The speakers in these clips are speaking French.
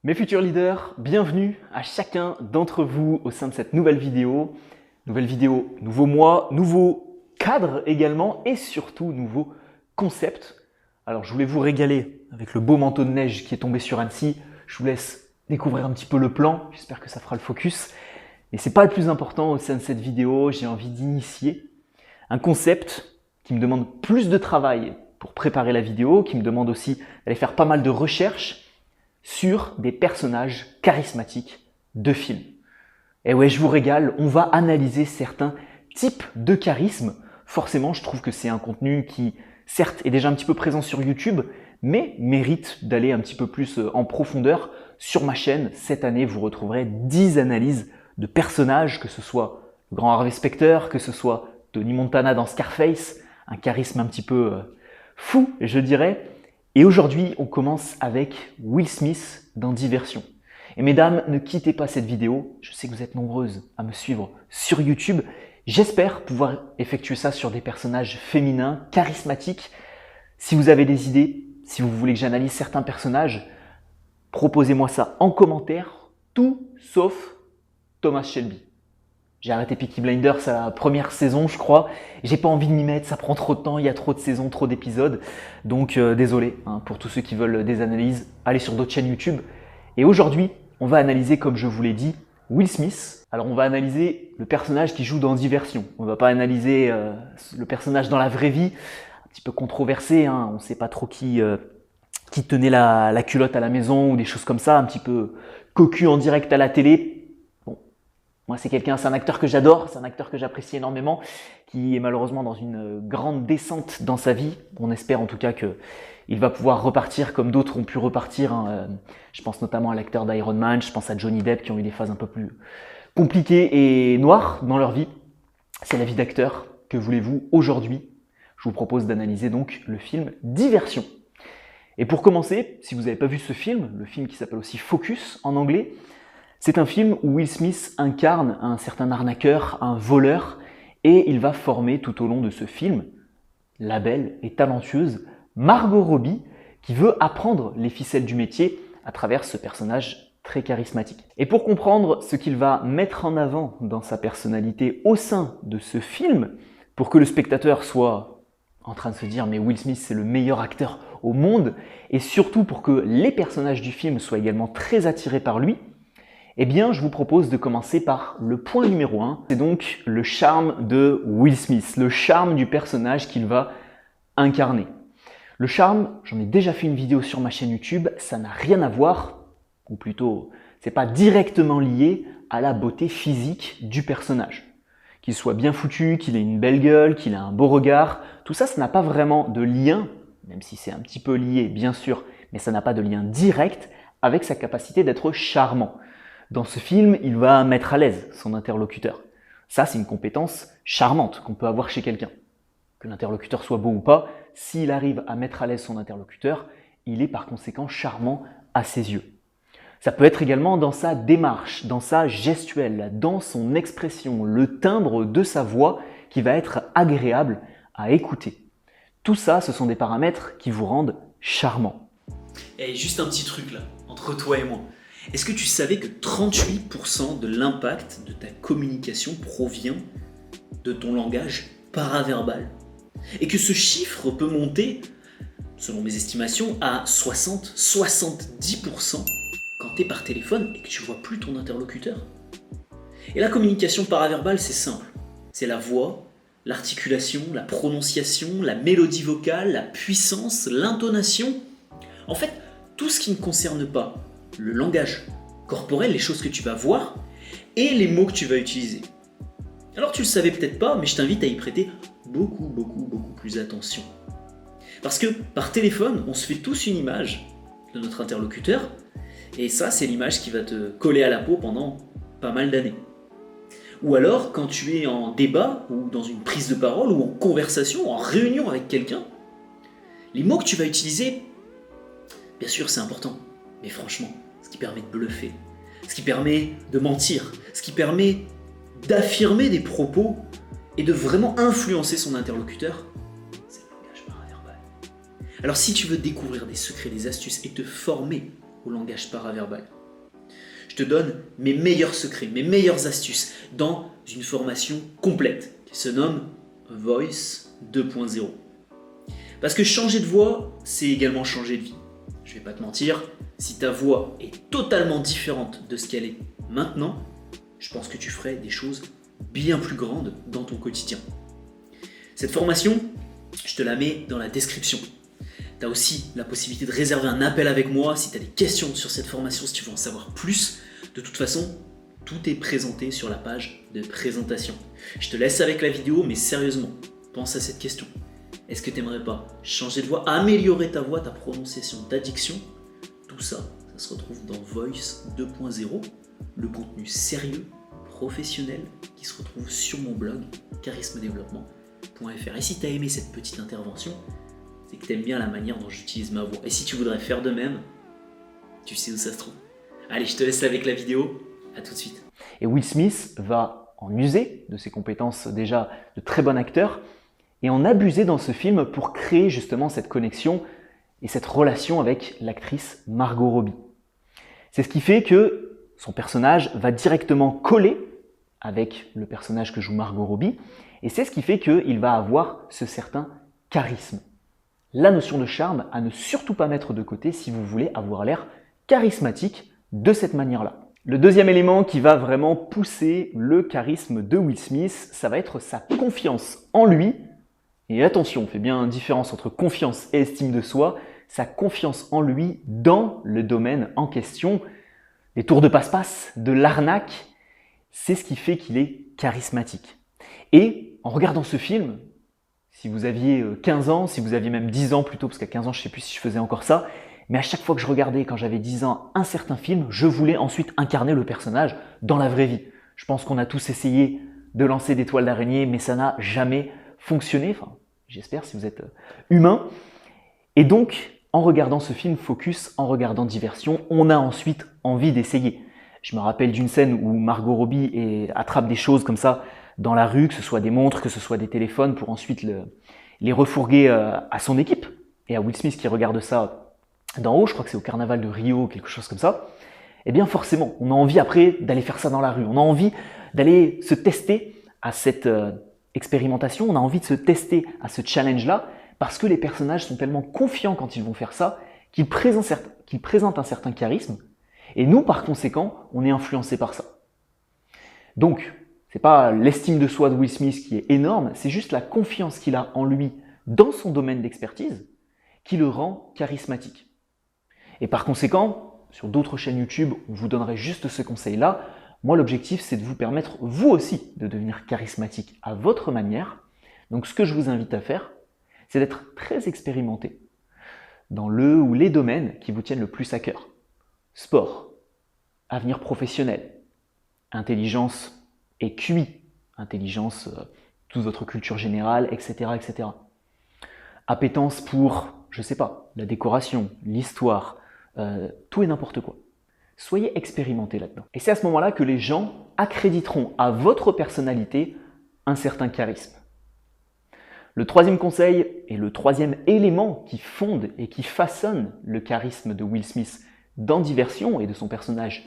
Mes futurs leaders, bienvenue à chacun d'entre vous au sein de cette nouvelle vidéo. Nouvelle vidéo, nouveau mois, nouveau cadre également et surtout nouveau concept. Alors je voulais vous régaler avec le beau manteau de neige qui est tombé sur Annecy. Je vous laisse découvrir un petit peu le plan, j'espère que ça fera le focus. Et c'est pas le plus important au sein de cette vidéo, j'ai envie d'initier un concept qui me demande plus de travail pour préparer la vidéo, qui me demande aussi d'aller faire pas mal de recherches sur des personnages charismatiques de films. Et ouais, je vous régale, on va analyser certains types de charisme. Forcément, je trouve que c'est un contenu qui, certes, est déjà un petit peu présent sur YouTube, mais mérite d'aller un petit peu plus en profondeur. Sur ma chaîne, cette année, vous retrouverez 10 analyses de personnages, que ce soit le grand Harvey Specter, que ce soit Tony Montana dans Scarface, un charisme un petit peu fou, je dirais. Et aujourd'hui, on commence avec Will Smith dans Diversion. Et mesdames, ne quittez pas cette vidéo. Je sais que vous êtes nombreuses à me suivre sur YouTube. J'espère pouvoir effectuer ça sur des personnages féminins, charismatiques. Si vous avez des idées, si vous voulez que j'analyse certains personnages, proposez-moi ça en commentaire, tout sauf Thomas Shelby. J'ai arrêté Peaky Blinders à la première saison, je crois. J'ai pas envie de m'y mettre, ça prend trop de temps, il y a trop de saisons, trop d'épisodes. Donc désolé pour tous ceux qui veulent des analyses, allez sur d'autres chaînes YouTube. Et aujourd'hui, on va analyser, comme je vous l'ai dit, Will Smith. Alors on va analyser le personnage qui joue dans Diversion. On ne va pas analyser le personnage dans la vraie vie, un petit peu controversé. On ne sait pas trop qui tenait la culotte à la maison ou des choses comme ça, un petit peu cocu en direct à la télé. Moi, c'est un acteur que j'adore, c'est un acteur que j'apprécie énormément, qui est malheureusement dans une grande descente dans sa vie. On espère en tout cas qu'il va pouvoir repartir comme d'autres ont pu repartir. Je pense notamment à l'acteur d'Iron Man, je pense à Johnny Depp qui ont eu des phases un peu plus compliquées et noires dans leur vie. C'est la vie d'acteur. Que voulez-vous aujourd'hui? Je vous propose d'analyser donc le film Diversion. Et pour commencer, si vous n'avez pas vu ce film, le film qui s'appelle aussi Focus en anglais, c'est un film où Will Smith incarne un certain arnaqueur, un voleur, et il va former tout au long de ce film la belle et talentueuse Margot Robbie, qui veut apprendre les ficelles du métier à travers ce personnage très charismatique. Et pour comprendre ce qu'il va mettre en avant dans sa personnalité au sein de ce film, pour que le spectateur soit en train de se dire « mais Will Smith c'est le meilleur acteur au monde », et surtout pour que les personnages du film soient également très attirés par lui, eh bien, je vous propose de commencer par le point numéro 1. C'est donc le charme de Will Smith, le charme du personnage qu'il va incarner. Le charme, j'en ai déjà fait une vidéo sur ma chaîne YouTube, ça n'a rien à voir, ou plutôt, c'est pas directement lié à la beauté physique du personnage. Qu'il soit bien foutu, qu'il ait une belle gueule, qu'il ait un beau regard, tout ça, ça n'a pas vraiment de lien, même si c'est un petit peu lié, bien sûr, mais ça n'a pas de lien direct avec sa capacité d'être charmant. Dans ce film, il va mettre à l'aise son interlocuteur. Ça, c'est une compétence charmante qu'on peut avoir chez quelqu'un. Que l'interlocuteur soit beau ou pas, s'il arrive à mettre à l'aise son interlocuteur, il est par conséquent charmant à ses yeux. Ça peut être également dans sa démarche, dans sa gestuelle, dans son expression, le timbre de sa voix qui va être agréable à écouter. Tout ça, ce sont des paramètres qui vous rendent charmant. Et juste un petit truc là, entre toi et moi. Est-ce que tu savais que 38% de l'impact de ta communication provient de ton langage paraverbal? Et que ce chiffre peut monter, selon mes estimations, à 60-70% quand tu es par téléphone et que tu vois plus ton interlocuteur? Et la communication paraverbale, c'est simple. C'est la voix, l'articulation, la prononciation, la mélodie vocale, la puissance, l'intonation. En fait, tout ce qui ne concerne pas le langage corporel, les choses que tu vas voir et les mots que tu vas utiliser. Alors tu le savais peut-être pas, mais je t'invite à y prêter beaucoup plus attention. Parce que par téléphone, on se fait tous une image de notre interlocuteur et ça, c'est l'image qui va te coller à la peau pendant pas mal d'années. Ou alors, quand tu es en débat ou dans une prise de parole ou en conversation, en réunion avec quelqu'un, les mots que tu vas utiliser, bien sûr, c'est important. Mais franchement, ce qui permet de bluffer, ce qui permet de mentir, ce qui permet d'affirmer des propos et de vraiment influencer son interlocuteur, c'est le langage paraverbal. Alors si tu veux découvrir des secrets, des astuces et te former au langage paraverbal. Je te donne mes meilleurs secrets, mes meilleures astuces dans une formation complète qui se nomme Voice 2.0. Parce que changer de voix, c'est également changer de vie. Je vais pas te mentir, si ta voix est totalement différente de ce qu'elle est maintenant, je pense que tu ferais des choses bien plus grandes dans ton quotidien. Cette formation, je te la mets dans la description. Tu as aussi la possibilité de réserver un appel avec moi si tu as des questions sur cette formation, si tu veux en savoir plus. De toute façon, tout est présenté sur la page de présentation. Je te laisse avec la vidéo, mais sérieusement, pense à cette question. Est-ce que tu n'aimerais pas changer de voix, améliorer ta voix, ta prononciation, ta diction? Tout ça, ça se retrouve dans Voice 2.0, le contenu sérieux, professionnel, qui se retrouve sur mon blog charismedéveloppement.fr. Et si tu as aimé cette petite intervention, c'est que tu aimes bien la manière dont j'utilise ma voix. Et si tu voudrais faire de même, tu sais où ça se trouve. Allez, je te laisse avec la vidéo. À tout de suite. Et Will Smith va en user de ses compétences déjà de très bon acteur et en abuser dans ce film pour créer justement cette connexion et cette relation avec l'actrice Margot Robbie. C'est ce qui fait que son personnage va directement coller avec le personnage que joue Margot Robbie et c'est ce qui fait qu'il va avoir ce certain charisme. La notion de charme à ne surtout pas mettre de côté si vous voulez avoir l'air charismatique de cette manière-là. Le deuxième élément qui va vraiment pousser le charisme de Will Smith, ça va être sa confiance en lui. Et attention, on fait bien une différence entre confiance et estime de soi. Sa confiance en lui dans le domaine en question, des tours de passe-passe, de l'arnaque, c'est ce qui fait qu'il est charismatique. Et en regardant ce film, si vous aviez 15 ans, si vous aviez même 10 ans plutôt, parce qu'à 15 ans, je ne sais plus si je faisais encore ça, mais à chaque fois que je regardais, quand j'avais 10 ans, un certain film, je voulais ensuite incarner le personnage dans la vraie vie. Je pense qu'on a tous essayé de lancer des toiles d'araignée, mais ça n'a jamais fonctionné. Enfin, j'espère si vous êtes humain. Et donc, en regardant ce film Focus, en regardant Diversion, on a ensuite envie d'essayer. Je me rappelle d'une scène où Margot Robbie attrape des choses comme ça dans la rue, que ce soit des montres, que ce soit des téléphones, pour ensuite les refourguer à son équipe. Et à Will Smith qui regarde ça d'en haut, je crois que c'est au carnaval de Rio, quelque chose comme ça, eh bien forcément, on a envie après d'aller faire ça dans la rue. On a envie d'aller se tester à cette expérimentation, on a envie de se tester à ce challenge-là, parce que les personnages sont tellement confiants quand ils vont faire ça, qu'ils présentent un certain charisme, et nous, par conséquent, on est influencé par ça. Donc, c'est pas l'estime de soi de Will Smith qui est énorme, c'est juste la confiance qu'il a en lui dans son domaine d'expertise qui le rend charismatique. Et par conséquent, sur d'autres chaînes YouTube, on vous donnerait juste ce conseil-là. Moi, l'objectif, c'est de vous permettre, vous aussi, de devenir charismatique à votre manière. Donc, ce que je vous invite à faire, c'est d'être très expérimenté dans le ou les domaines qui vous tiennent le plus à cœur. Sport, avenir professionnel, intelligence et QI, intelligence, toute votre culture générale, etc., etc. Appétence pour, je sais pas, la décoration, l'histoire, tout et n'importe quoi. Soyez expérimentés là-dedans. Et c'est à ce moment-là que les gens accréditeront à votre personnalité un certain charisme. Le troisième conseil et le troisième élément qui fonde et qui façonne le charisme de Will Smith dans Diversion et de son personnage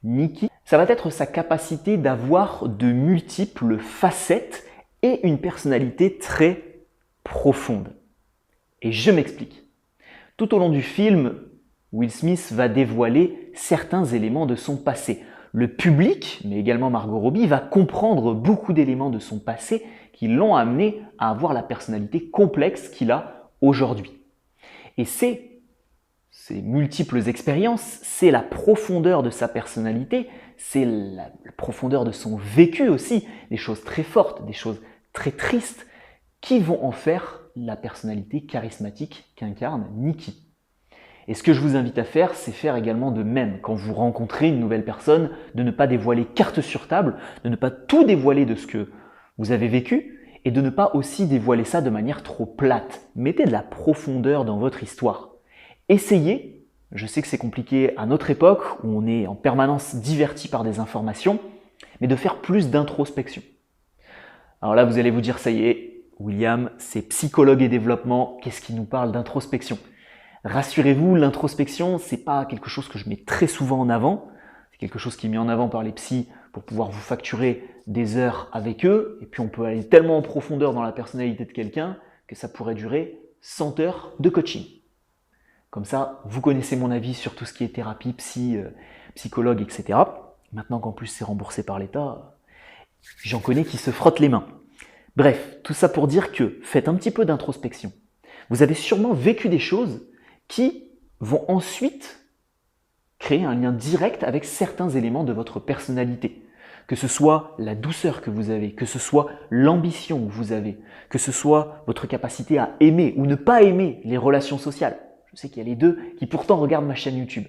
Nicky, ça va être sa capacité d'avoir de multiples facettes et une personnalité très profonde. Et je m'explique. Tout au long du film, Will Smith va dévoiler certains éléments de son passé. Le public, mais également Margot Robbie, va comprendre beaucoup d'éléments de son passé qui l'ont amené à avoir la personnalité complexe qu'il a aujourd'hui. Et ces multiples expériences, c'est la profondeur de sa personnalité, c'est la profondeur de son vécu aussi, des choses très fortes, des choses très tristes, qui vont en faire la personnalité charismatique qu'incarne Nicky. Et ce que je vous invite à faire, c'est faire également de même. Quand vous rencontrez une nouvelle personne, de ne pas dévoiler carte sur table, de ne pas tout dévoiler de ce que vous avez vécu, et de ne pas aussi dévoiler ça de manière trop plate. Mettez de la profondeur dans votre histoire. Essayez, je sais que c'est compliqué à notre époque, où on est en permanence diverti par des informations, mais de faire plus d'introspection. Alors là, vous allez vous dire, ça y est, William, c'est psychologue et développement, qu'est-ce qui nous parle d'introspection ? Rassurez-vous, l'introspection, c'est pas quelque chose que je mets très souvent en avant. C'est quelque chose qui est mis en avant par les psys pour pouvoir vous facturer des heures avec eux. Et puis on peut aller tellement en profondeur dans la personnalité de quelqu'un que ça pourrait durer 100 heures de coaching. Comme ça, vous connaissez mon avis sur tout ce qui est thérapie, psychologue, etc. Maintenant qu'en plus c'est remboursé par l'État, j'en connais qui se frottent les mains. Bref, tout ça pour dire que faites un petit peu d'introspection. Vous avez sûrement vécu des choses qui vont ensuite créer un lien direct avec certains éléments de votre personnalité. Que ce soit la douceur que vous avez, que ce soit l'ambition que vous avez, que ce soit votre capacité à aimer ou ne pas aimer les relations sociales. Je sais qu'il y a les deux qui pourtant regardent ma chaîne YouTube.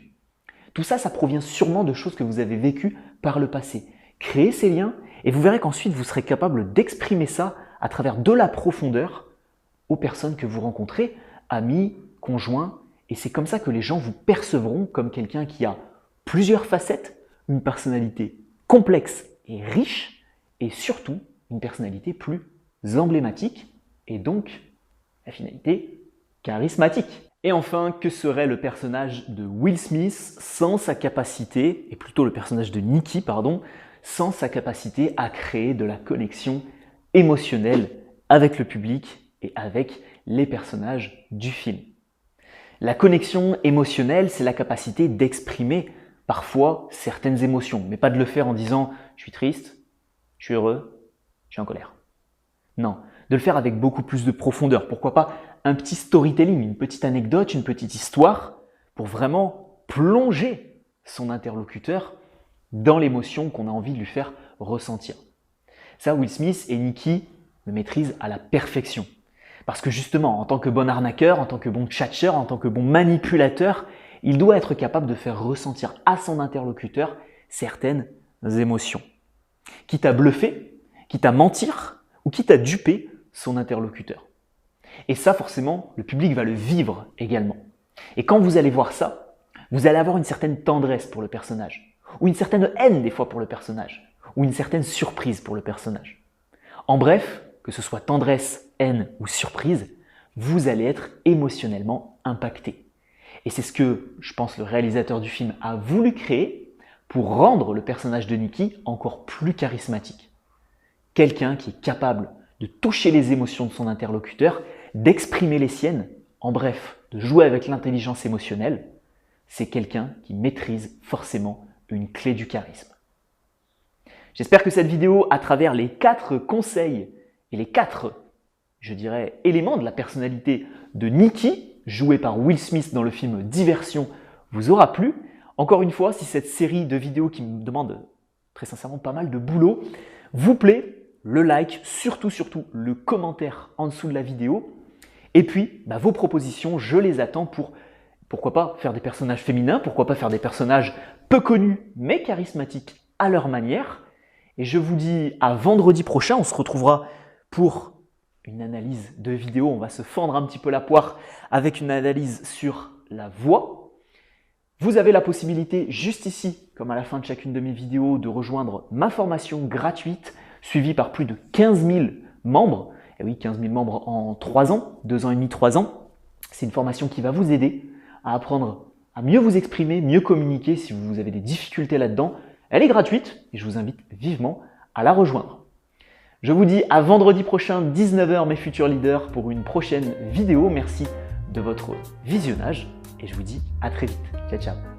Tout ça, ça provient sûrement de choses que vous avez vécues par le passé. Créez ces liens et vous verrez qu'ensuite vous serez capable d'exprimer ça à travers de la profondeur aux personnes que vous rencontrez, amis, conjoints. Et c'est comme ça que les gens vous percevront comme quelqu'un qui a plusieurs facettes, une personnalité complexe et riche, et surtout une personnalité plus emblématique, et donc la finalité charismatique. Et enfin, que serait le personnage de Will Smith sans sa capacité, et plutôt le personnage de Nikki, pardon, sans sa capacité à créer de la connexion émotionnelle avec le public et avec les personnages du film. La connexion émotionnelle, c'est la capacité d'exprimer parfois certaines émotions, mais pas de le faire en disant « je suis triste, je suis heureux, je suis en colère ». Non, de le faire avec beaucoup plus de profondeur. Pourquoi pas un petit storytelling, une petite anecdote, une petite histoire pour vraiment plonger son interlocuteur dans l'émotion qu'on a envie de lui faire ressentir. Ça, Will Smith et Nikki le maîtrisent à la perfection. Parce que justement, en tant que bon arnaqueur, en tant que bon tchatcheur, en tant que bon manipulateur, il doit être capable de faire ressentir à son interlocuteur certaines émotions. Quitte à bluffer, quitte à mentir ou quitte à duper son interlocuteur. Et ça, forcément, le public va le vivre également. Et quand vous allez voir ça, vous allez avoir une certaine tendresse pour le personnage, ou une certaine haine des fois pour le personnage, ou une certaine surprise pour le personnage. En bref, que ce soit tendresse, haine ou surprise, vous allez être émotionnellement impacté. Et c'est ce que, je pense, le réalisateur du film a voulu créer pour rendre le personnage de Nikki encore plus charismatique. Quelqu'un qui est capable de toucher les émotions de son interlocuteur, d'exprimer les siennes, en bref, de jouer avec l'intelligence émotionnelle, c'est quelqu'un qui maîtrise forcément une clé du charisme. J'espère que cette vidéo, à travers les 4 conseils et les 4, je dirais, éléments de la personnalité de Nikki, joué par Will Smith dans le film Diversion, vous aura plu. Encore une fois, si cette série de vidéos qui me demande très sincèrement pas mal de boulot vous plaît, le like, surtout le commentaire en dessous de la vidéo. Et puis, vos propositions, je les attends pour, pourquoi pas, faire des personnages féminins, pourquoi pas faire des personnages peu connus mais charismatiques à leur manière. Et je vous dis à vendredi prochain, on se retrouvera pour une analyse de vidéo. On va se fendre un petit peu la poire avec une analyse sur la voix. Vous avez la possibilité, juste ici, comme à la fin de chacune de mes vidéos, de rejoindre ma formation gratuite, suivie par plus de 15 000 membres. Et oui, 15 000 membres en 3 ans, 2 ans et demi, 3 ans. C'est une formation qui va vous aider à apprendre à mieux vous exprimer, mieux communiquer si vous avez des difficultés là-dedans. Elle est gratuite et je vous invite vivement à la rejoindre. Je vous dis à vendredi prochain, 19 h, mes futurs leaders, pour une prochaine vidéo. Merci de votre visionnage et je vous dis à très vite. Ciao, ciao.